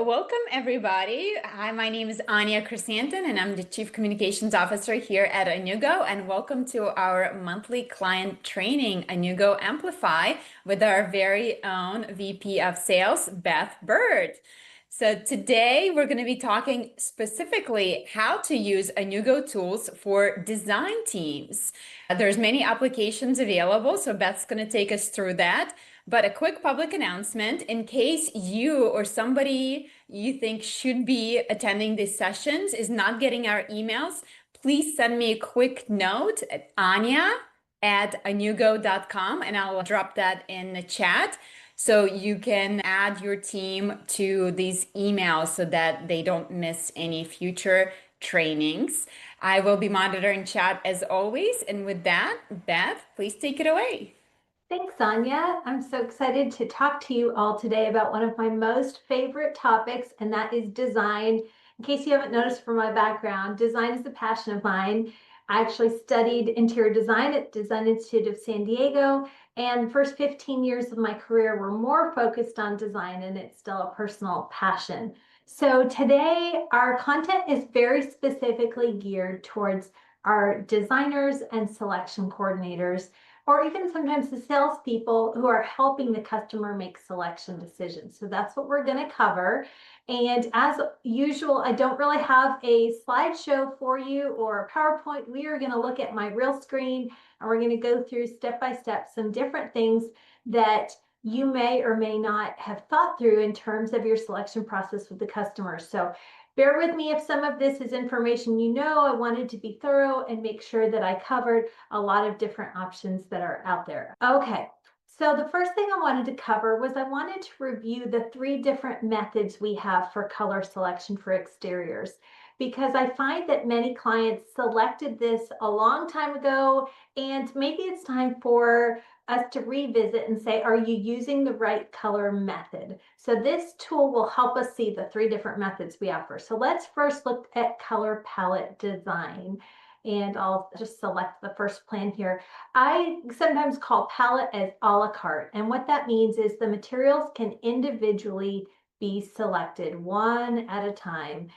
Welcome, everybody. Hi, my name is Anya Chrysanthemum, and I'm the Chief Communications Officer here at Anewgo. And welcome to our monthly client training, Anewgo Amplify, with our very own VP of Sales, Beth Byrd. So today we're going to be talking specifically how to use Anewgo tools for design teams. There's many applications available, so Beth's going to take us through that. But a quick public announcement, in case you or somebody you think should be attending these sessions is not getting our emails, please send me a quick note at anya@anewgo.com and I'll drop that in the chat so you can add your team to these emails so that they don't miss any future trainings. I will be monitoring chat as always. And with that, Beth, please take it away. Thanks, Sonia. I'm so excited to talk to you all today about one of my most favorite topics, and that is design. In case you haven't noticed from my background, design is a passion of mine. I actually studied interior design at Design Institute of San Diego, and the first 15 years of my career were more focused on design, and it's still a personal passion. So today, our content is very specifically geared towards our designers and selection coordinators, or even sometimes the salespeople who are helping the customer make selection decisions. So that's what we're going to cover. And as usual, I don't really have a slideshow for you or a PowerPoint. We are going to look at my real screen and we're going to go through step by step some different things that you may or may not have thought through in terms of your selection process with the customer. So bear with me if some of this is information you know. I wanted to be thorough and make sure that I covered a lot of different options that are out there. Okay, so the first thing I wanted to cover was I wanted to review the 3 different methods we have for color selection for exteriors, because I find that many clients selected this a long time ago, and maybe it's time for us to revisit and say, are you using the right color method? So this tool will help us see the 3 different methods we offer. So let's first look at color palette design. And I'll just select the first plan here. I sometimes call palette as a la carte. And what that means is the materials can individually be selected one at a time.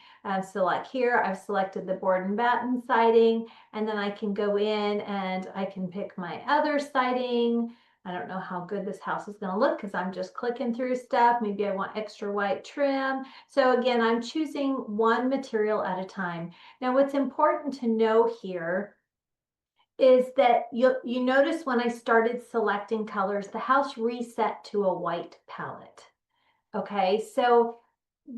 So like here, I've selected the board and batten siding, and then I can go in and I can pick my other siding. I don't know how good this house is going to look because I'm just clicking through stuff. Maybe I want extra white trim. So again, I'm choosing one material at a time. Now, what's important to know here is that you notice when I started selecting colors, the house reset to a white palette. Okay, so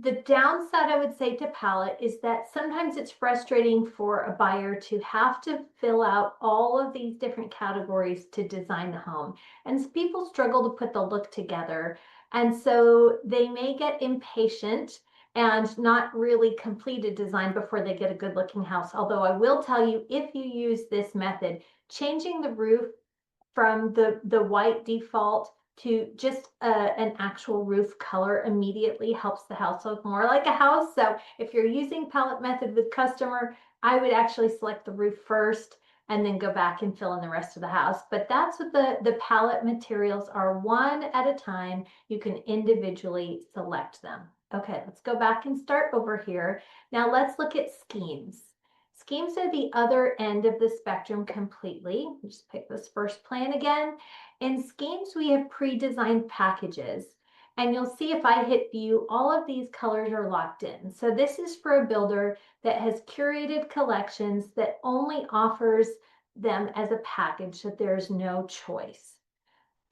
the downside I would say to palette is that sometimes it's frustrating for a buyer to have to fill out all of these different categories to design the home. And people struggle to put the look together. And so they may get impatient and not really complete a design before they get a good looking house. Although I will tell you, if you use this method, changing the roof from the white default to just an actual roof color immediately helps the house look more like a house. So if you're using palette method with customer, I would actually select the roof first and then go back and fill in the rest of the house. But that's what the palette materials are, one at a time. You can individually select them. Okay, let's go back and start over here. Now let's look at schemes. Schemes are the other end of the spectrum completely. Just pick this first plan again. In schemes, we have pre-designed packages. And you'll see if I hit view, all of these colors are locked in. So this is for a builder that has curated collections that only offers them as a package, that there's no choice.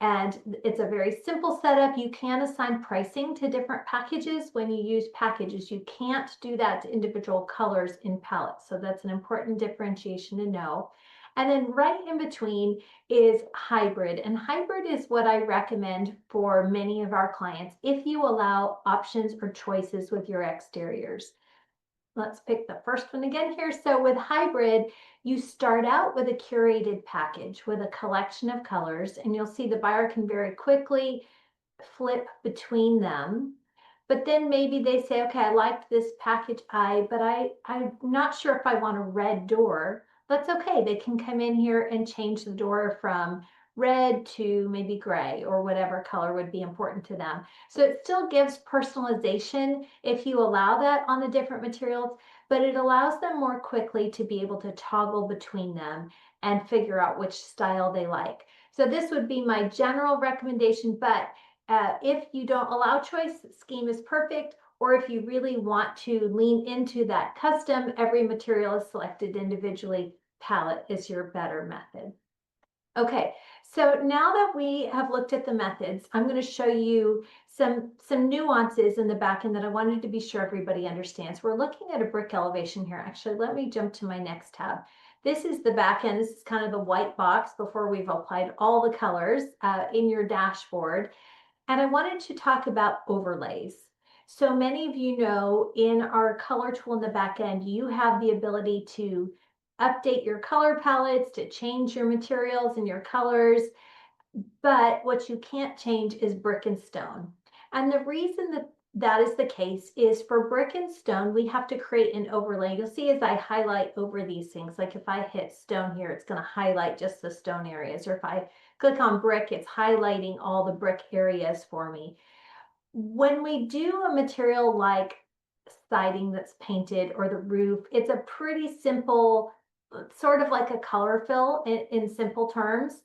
And it's a very simple setup. You can assign pricing to different packages when you use packages. You can't do that to individual colors in palettes. So that's an important differentiation to know. And then right in between is hybrid. And hybrid is what I recommend for many of our clients if you allow options or choices with your exteriors. Let's pick the first one again here. So with hybrid, you start out with a curated package with a collection of colors, and you'll see the buyer can very quickly flip between them. But then maybe they say, okay, I liked this package but I'm not sure if I want a red door. That's okay. They can come in here and change the door from red to maybe gray or whatever color would be important to them. So it still gives personalization if you allow that on the different materials, but it allows them more quickly to be able to toggle between them and figure out which style they like. So this would be my general recommendation, but if you don't allow choice, scheme is perfect. Or if you really want to lean into that custom, every material is selected individually, palette is your better method. Okay, so now that we have looked at the methods, I'm going to show you some nuances in the back end that I wanted to be sure everybody understands. We're looking at a brick elevation here. Actually, let me jump to my next tab. This is the back end. This is kind of the white box before we've applied all the colors in your dashboard. And I wanted to talk about overlays. So many of you know in our color tool in the back end, you have the ability to update your color palettes, to change your materials and your colors. But what you can't change is brick and stone. And the reason that that is the case is for brick and stone, we have to create an overlay. You'll see as I highlight over these things, like if I hit stone here, it's going to highlight just the stone areas. Or if I click on brick, it's highlighting all the brick areas for me. When we do a material like siding that's painted or the roof, it's a pretty simple, sort of like a color fill in simple terms.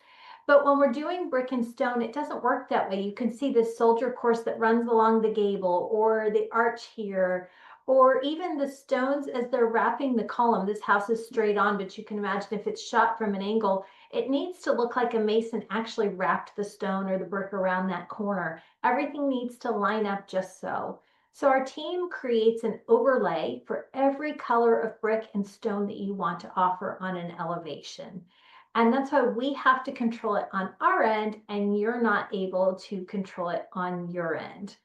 But when we're doing brick and stone, it doesn't work that way. You can see this soldier course that runs along the gable or the arch here, or even the stones as they're wrapping the column. This house is straight on, but you can imagine if it's shot from an angle, it needs to look like a mason actually wrapped the stone or the brick around that corner. Everything needs to line up just so. So our team creates an overlay for every color of brick and stone that you want to offer on an elevation. And that's why we have to control it on our end, and you're not able to control it on your end.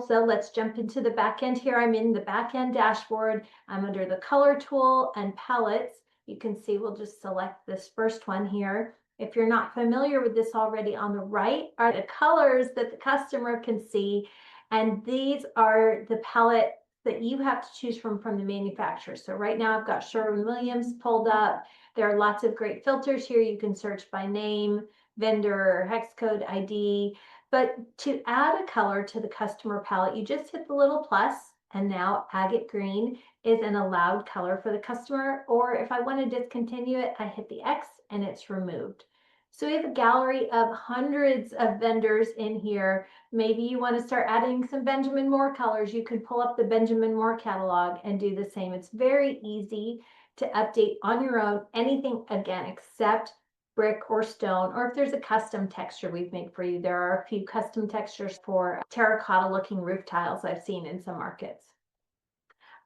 So let's jump into the back end here. I'm in the back end dashboard. I'm under the color tool and palettes. You can see we'll just select this first one here. If you're not familiar with this already, on the right are the colors that the customer can see. And these are the palette that you have to choose from the manufacturer. So right now I've got Sherwin-Williams pulled up. There are lots of great filters here. You can search by name, vendor, hex code ID. But to add a color to the customer palette, you just hit the little plus, and now agate green is an allowed color for the customer. Or if I want to discontinue it, I hit the X and it's removed. So we have a gallery of hundreds of vendors in here. Maybe you want to start adding some Benjamin Moore colors. You could pull up the Benjamin Moore catalog and do the same. It's very easy to update on your own, anything again, except brick or stone, or if there's a custom texture we've made for you. There are a few custom textures for terracotta looking roof tiles I've seen in some markets.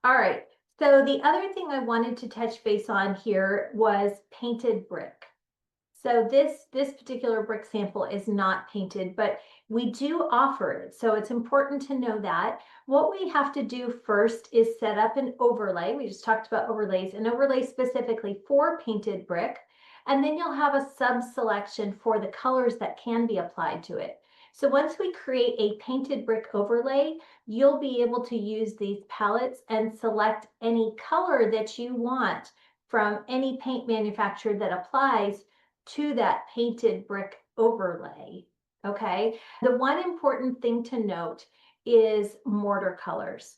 All right, so the other thing I wanted to touch base on here was painted brick. So this particular brick sample is not painted, but we do offer it. So it's important to know that. What we have to do first is set up an overlay. We just talked about overlays, an overlay specifically for painted brick. And then you'll have a sub-selection for the colors that can be applied to it. So once we create a painted brick overlay, you'll be able to use these palettes and select any color that you want from any paint manufacturer that applies to that painted brick overlay. Okay, the one important thing to note is mortar colors.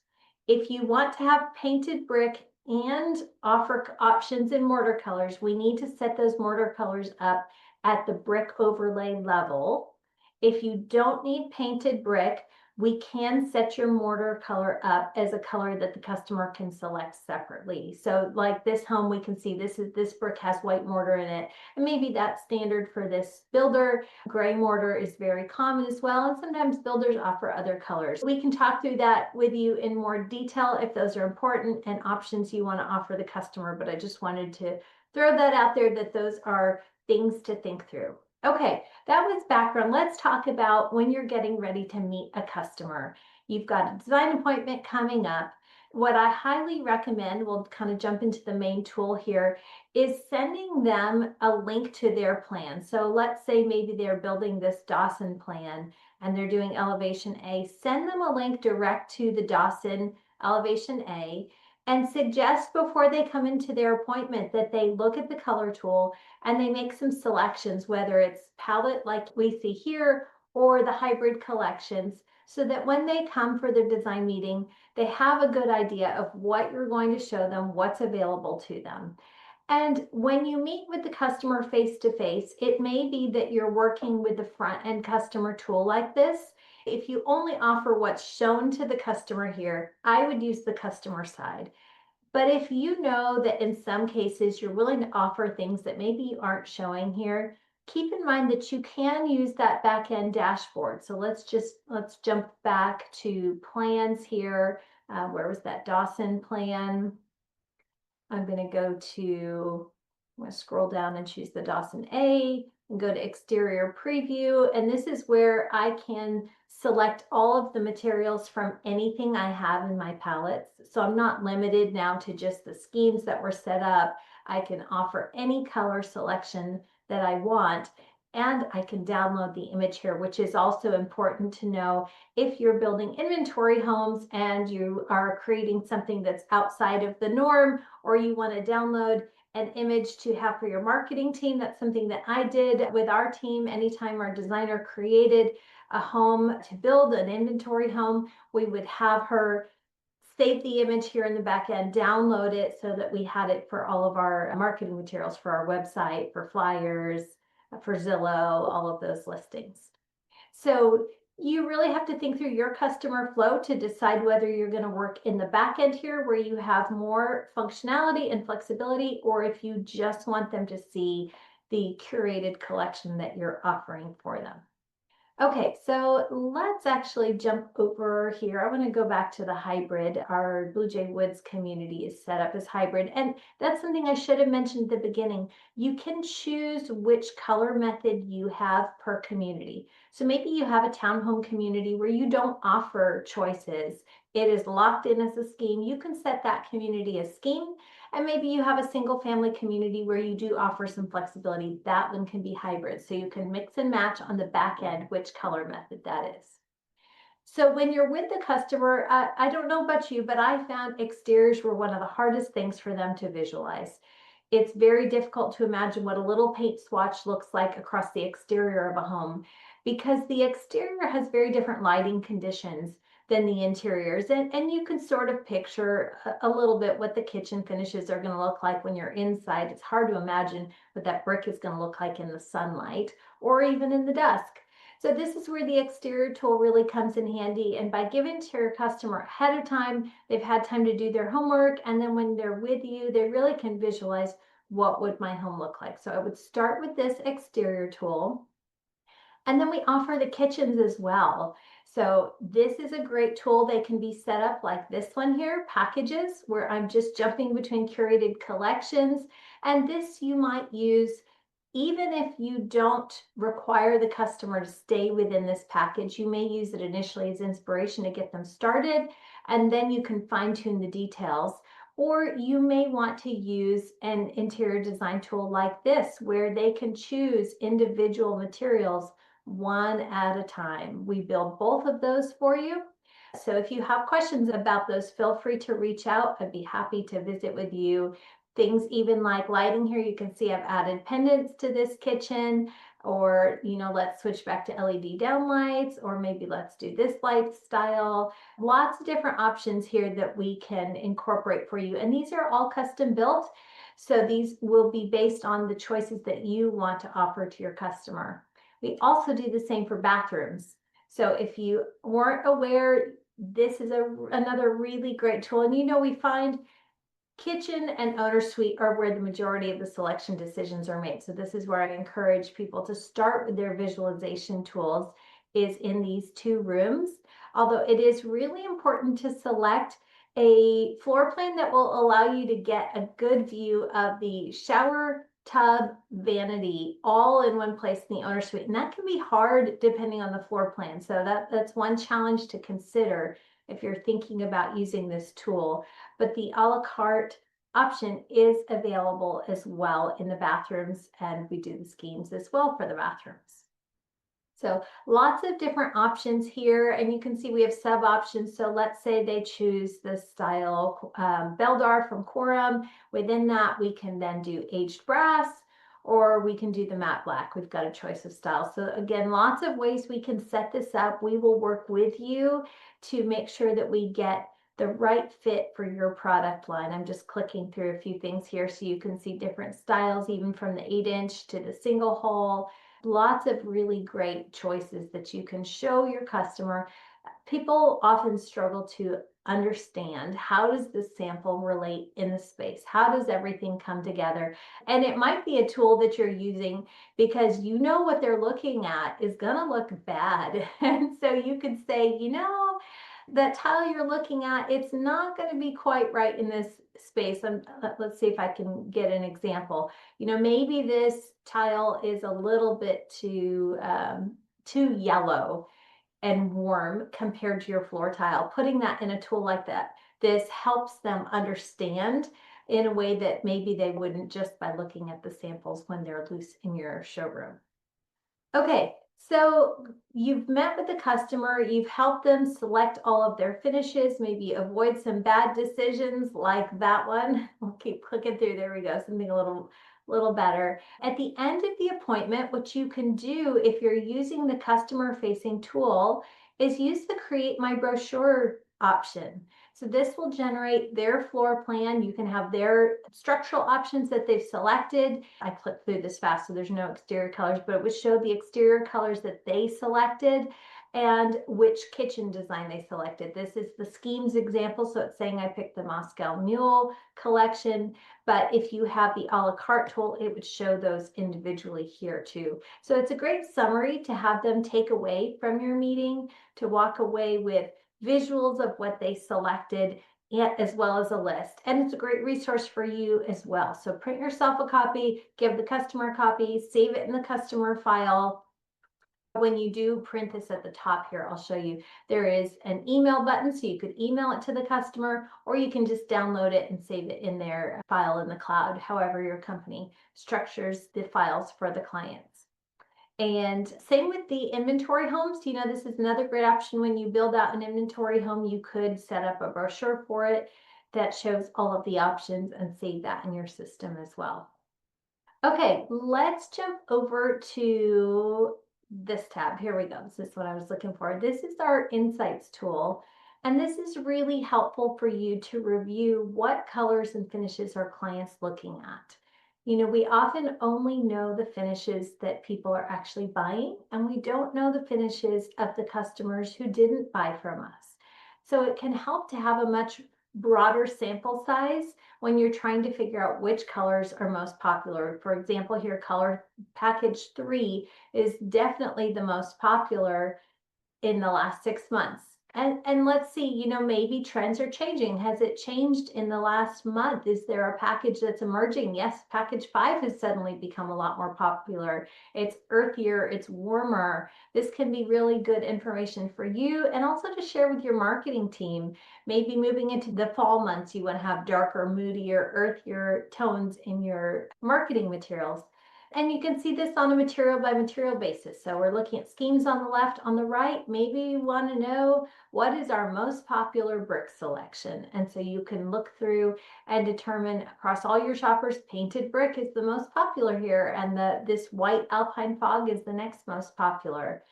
If you want to have painted brick and offer options in mortar colors, we need to set those mortar colors up at the brick overlay level. If you don't need painted brick, we can set your mortar color up as a color that the customer can select separately. So like this home, we can see this brick has white mortar in it, and maybe that's standard for this builder. Gray mortar is very common as well, and sometimes builders offer other colors. We can talk through that with you in more detail if those are important and options you want to offer the customer, but I just wanted to throw that out there that those are things to think through. Okay, that was background. Let's talk about when you're getting ready to meet a customer. You've got a design appointment coming up. What I highly recommend, we'll kind of jump into the main tool here, is sending them a link to their plan. So let's say maybe they're building this Dawson plan and they're doing elevation A. Send them a link direct to the Dawson elevation A. and suggest before they come into their appointment that they look at the color tool and they make some selections, whether it's palette like we see here or the hybrid collections, so that when they come for their design meeting, they have a good idea of what you're going to show them, what's available to them. And when you meet with the customer face to face, it may be that you're working with the front end customer tool like this. If you only offer what's shown to the customer here, I would use the customer side. But if you know that in some cases you're willing to offer things that maybe you aren't showing here, keep in mind that you can use that back end dashboard. So let's jump back to plans here. Where was that Dawson plan? I'm going to I'm going to scroll down and choose the Dawson A and go to exterior preview. And this is where I can select all of the materials from anything I have in my palettes. So I'm not limited now to just the schemes that were set up. I can offer any color selection that I want. And I can download the image here, which is also important to know if you're building inventory homes and you are creating something that's outside of the norm, or you want to download an image to have for your marketing team. That's something that I did with our team. Anytime our designer created a home to build an inventory home, we would have her save the image here in the back end, download it so that we had it for all of our marketing materials for our website, for flyers, for Zillow, all of those listings. So you really have to think through your customer flow to decide whether you're going to work in the back end here where you have more functionality and flexibility, or if you just want them to see the curated collection that you're offering for them. Okay, so let's actually jump over here. I want to go back to the hybrid. Our Blue Jay Woods community is set up as hybrid, and that's something I should have mentioned at the beginning. You can choose which color method you have per community. So maybe you have a townhome community where you don't offer choices. It is locked in as a scheme. You can set that community as scheme. And maybe you have a single family community where you do offer some flexibility. That one can be hybrid. So you can mix and match on the back end which color method that is. So when you're with the customer, I don't know about you, but I found exteriors were one of the hardest things for them to visualize. It's very difficult to imagine what a little paint swatch looks like across the exterior of a home, because the exterior has very different lighting conditions than the interiors. And you can sort of picture a little bit what the kitchen finishes are going to look like when you're inside. It's hard to imagine what that brick is going to look like in the sunlight or even in the dusk. So this is where the exterior tool really comes in handy. And by giving to your customer ahead of time, they've had time to do their homework. And then when they're with you, they really can visualize what would my home look like. So I would start with this exterior tool. And then we offer the kitchens as well. So this is a great tool. They can be set up like this one here, packages, where I'm just jumping between curated collections. And this you might use even if you don't require the customer to stay within this package. You may use it initially as inspiration to get them started, and then you can fine tune the details. Or you may want to use an interior design tool like this, where they can choose individual materials one at a time. We build both of those for you. So if you have questions about those, feel free to reach out. I'd be happy to visit with you. Things even like lighting here, you can see I've added pendants to this kitchen, or, let's switch back to LED downlights, or maybe let's do this light style. Lots of different options here that we can incorporate for you. And these are all custom built. So these will be based on the choices that you want to offer to your customer. We also do the same for bathrooms. So if you weren't aware, this is another really great tool. And we find kitchen and owner suite are where the majority of the selection decisions are made. So this is where I encourage people to start with their visualization tools, is in these two rooms. Although it is really important to select a floor plan that will allow you to get a good view of the shower, tub, vanity, all in one place in the owner suite. And that can be hard depending on the floor plan. So that's one challenge to consider if you're thinking about using this tool. But the a la carte option is available as well in the bathrooms, and we do the schemes as well for the bathrooms. So lots of different options here, and you can see we have sub options. So let's say they choose the style Beldar from Quorum. Within that, we can then do aged brass, or we can do the matte black. We've got a choice of styles. So again, lots of ways we can set this up. We will work with you to make sure that we get the right fit for your product line. I'm just clicking through a few things here so you can see different styles, even from the 8-inch to the single hole. Lots of really great choices that you can show your customer. People often struggle to understand, how does this sample relate in the space? How does everything come together? And it might be a tool that you're using because you know what they're looking at is going to look bad. And so you could say, that tile you're looking at, it's not going to be quite right in this space. Let's see if I can get an example. Maybe this tile is a little bit too yellow and warm compared to your floor tile. Putting that in a tool like that, this helps them understand in a way that maybe they wouldn't just by looking at the samples when they're loose in your showroom. Okay, so you've met with the customer, you've helped them select all of their finishes, maybe avoid some bad decisions like that one. We'll keep clicking through. There we go, something a little better. At the end of the appointment, what you can do if you're using the customer-facing tool is use the Create My Brochure option. So this will generate their floor plan. You can have their structural options that they've selected. I clicked through this fast, so there's no exterior colors, but it would show the exterior colors that they selected and which kitchen design they selected. This is the schemes example, so it's saying I picked the Moscow Mule collection, but if you have the a la carte tool, it would show those individually here too. So it's a great summary to have them take away from your meeting, to walk away with visuals of what they selected, as well as a list. And it's a great resource for you as well. So print yourself a copy, give the customer a copy, save it in the customer file. When you do print this at the top here, I'll show you, there is an email button, so you could email it to the customer, or you can just download it and save it in their file in the cloud, however your company structures the files for the clients. And same with the inventory homes. This is another great option. When you build out an inventory home, you could set up a brochure for it that shows all of the options and save that in your system as well. Okay, let's jump over to this tab. Here we go. This is what I was looking for. This is our Insights tool. And this is really helpful for you to review what colors and finishes are clients looking at. We often only know the finishes that people are actually buying, and we don't know the finishes of the customers who didn't buy from us. So it can help to have a much broader sample size when you're trying to figure out which colors are most popular. For example, here, color package 3 is definitely the most popular in the last 6 months. And let's see, maybe trends are changing. Has it changed in the last month? Is there a package that's emerging? Yes, package 5 has suddenly become a lot more popular. It's earthier, it's warmer. This can be really good information for you and also to share with your marketing team. Maybe moving into the fall months, you want to have darker, moodier, earthier tones in your marketing materials. And you can see this on a material by material basis. So we're looking at schemes on the left. On the right, maybe you want to know what is our most popular brick selection. And so you can look through and determine across all your shoppers, painted brick is the most popular here, and this white alpine fog is the next most popular.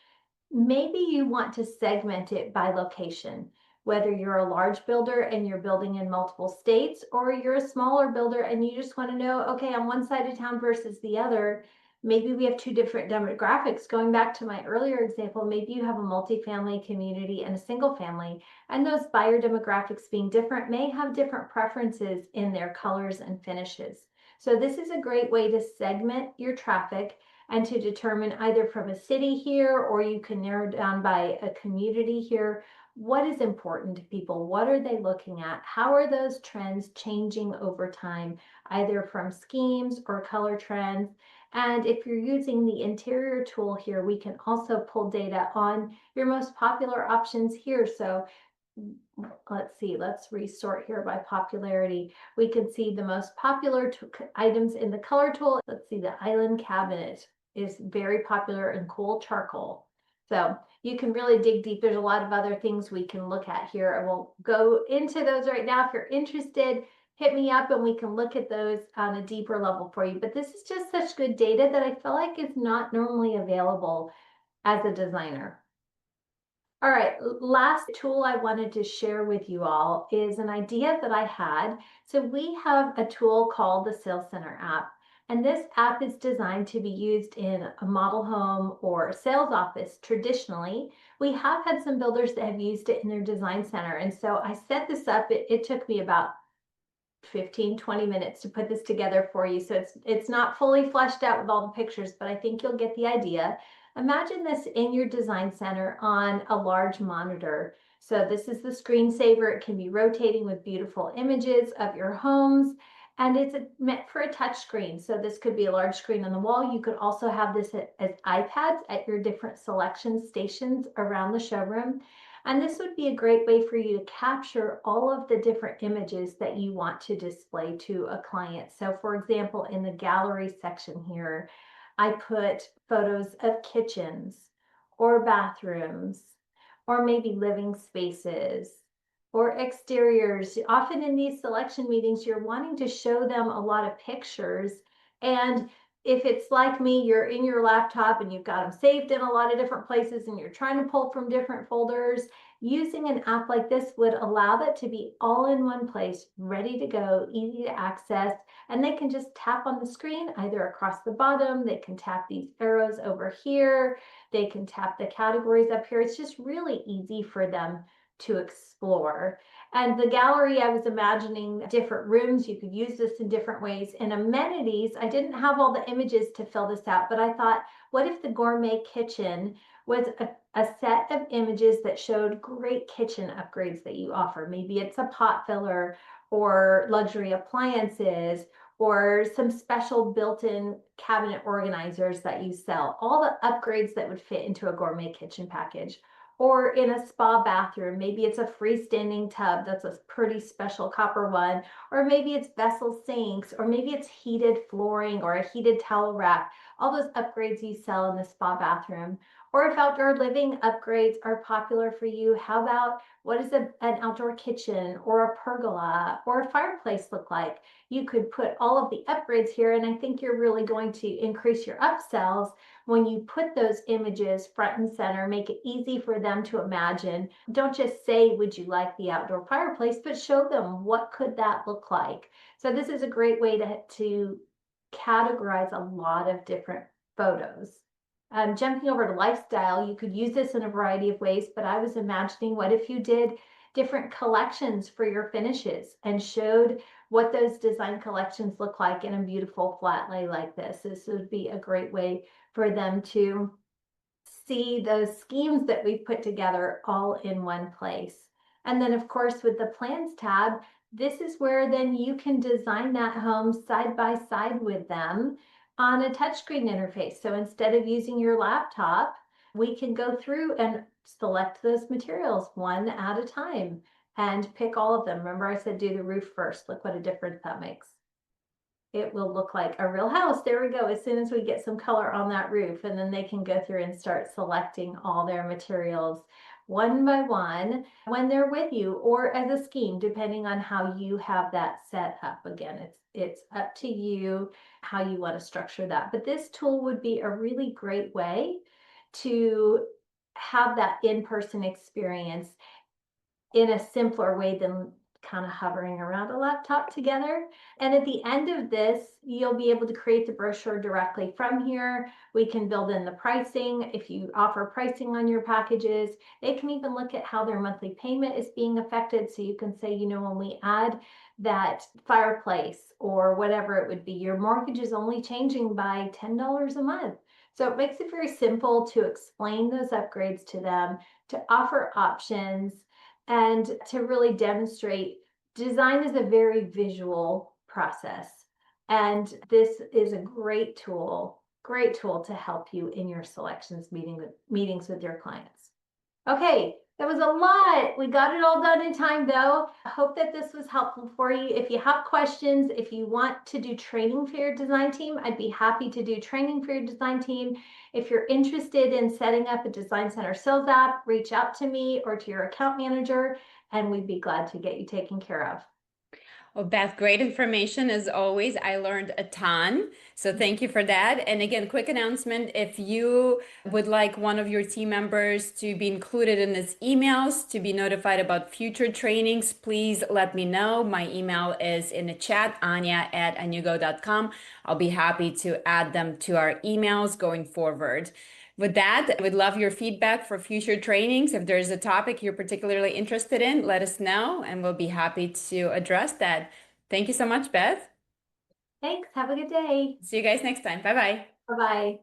Maybe you want to segment it by location, whether you're a large builder and you're building in multiple states, or you're a smaller builder and you just want to know, okay, on one side of town versus the other, maybe we have 2 different demographics. Going back to my earlier example, maybe you have a multifamily community and a single family, and those buyer demographics being different may have different preferences in their colors and finishes. So this is a great way to segment your traffic and to determine either from a city here, or you can narrow down by a community here, what is important to people? What are they looking at? How are those trends changing over time, either from schemes or color trends? And if you're using the interior tool here, we can also pull data on your most popular options here. So let's see, let's resort here by popularity. We can see the most popular items in the color tool. Let's see, the island cabinet is very popular in cool charcoal. So you can really dig deep. There's a lot of other things we can look at here. I won't go into those right now. If you're interested, hit me up and we can look at those on a deeper level for you. But this is just such good data that I feel like is not normally available as a designer. All right, last tool I wanted to share with you all is an idea that I had. So we have a tool called the Sales Center app. And this app is designed to be used in a model home or sales office traditionally. We have had some builders that have used it in their design center. And so I set this up. It took me about 15-20 minutes to put this together for you. So it's not fully fleshed out with all the pictures, but I think you'll get the idea. Imagine this in your design center on a large monitor. So this is the screensaver. It can be rotating with beautiful images of your homes, and it's meant for a touch screen. So this could be a large screen on the wall. You could also have this as iPads at your different selection stations around the showroom. And this would be a great way for you to capture all of the different images that you want to display to a client. So for example, in the gallery section here, I put photos of kitchens or bathrooms or maybe living spaces or exteriors. Often in these selection meetings, you're wanting to show them a lot of pictures. And if it's like me, you're in your laptop and you've got them saved in a lot of different places and you're trying to pull from different folders, using an app like this would allow that to be all in one place, ready to go, easy to access, and they can just tap on the screen either across the bottom. They can tap these arrows over here. They can tap the categories up here. It's just really easy for them to explore. And the gallery, I was imagining different rooms. You could use this in different ways. And amenities, I didn't have all the images to fill this out, but I thought, what if the gourmet kitchen was a set of images that showed great kitchen upgrades that you offer? Maybe it's a pot filler or luxury appliances or some special built-in cabinet organizers that you sell, all the upgrades that would fit into a gourmet kitchen package. Or in a spa bathroom, maybe it's a freestanding tub that's a pretty special copper one, or maybe it's vessel sinks, or maybe it's heated flooring or a heated towel rack, all those upgrades you sell in the spa bathroom. Or if outdoor living upgrades are popular for you, how about what does an outdoor kitchen or a pergola or a fireplace look like? You could put all of the upgrades here, and I think you're really going to increase your upsells when you put those images front and center, make it easy for them to imagine. Don't just say, would you like the outdoor fireplace, but show them what could that look like. So this is a great way to categorize a lot of different photos. Jumping over to lifestyle, you could use this in a variety of ways, but I was imagining, what if you did different collections for your finishes and showed what those design collections look like in a beautiful flat lay like this. This would be a great way for them to see those schemes that we've put together all in one place. And then of course, with the plans tab, this is where then you can design that home side by side with them on a touchscreen interface. So instead of using your laptop, we can go through and select those materials one at a time and pick all of them. Remember I said do the roof first. Look what a difference that makes. It will look like a real house. There we go. As soon as we get some color on that roof, and then they can go through and start selecting all their materials one by one when they're with you, or as a scheme, depending on how you have that set up. Again, it's up to you how you want to structure that. But this tool would be a really great way to have that in-person experience in a simpler way than kind of hovering around a laptop together. And at the end of this, you'll be able to create the brochure directly from here. We can build in the pricing. If you offer pricing on your packages, they can even look at how their monthly payment is being affected. So you can say, you know, when we add that fireplace or whatever it would be, your mortgage is only changing by $10 a month. So it makes it very simple to explain those upgrades to them, to offer options, and to really demonstrate design is a very visual process. And this is a great tool to help you in your selections meetings with your clients. Okay, That was a lot. We got it all done in time, though. I hope that this was helpful for you. If you have questions, if you want to do training for your design team, I'd be happy to do training for your design team. If you're interested in setting up a Design Center sales app, reach out to me or to your account manager, and we'd be glad to get you taken care of. Well, Beth, great information as always. I learned a ton. So thank you for that. And again, quick announcement, if you would like one of your team members to be included in these emails to be notified about future trainings, please let me know. My email is in the chat, anya@anewgo.com. I'll be happy to add them to our emails going forward. With that, I would love your feedback for future trainings. If there's a topic you're particularly interested in, let us know and we'll be happy to address that. Thank you so much, Beth. Thanks. Have a good day. See you guys next time. Bye bye. Bye-bye.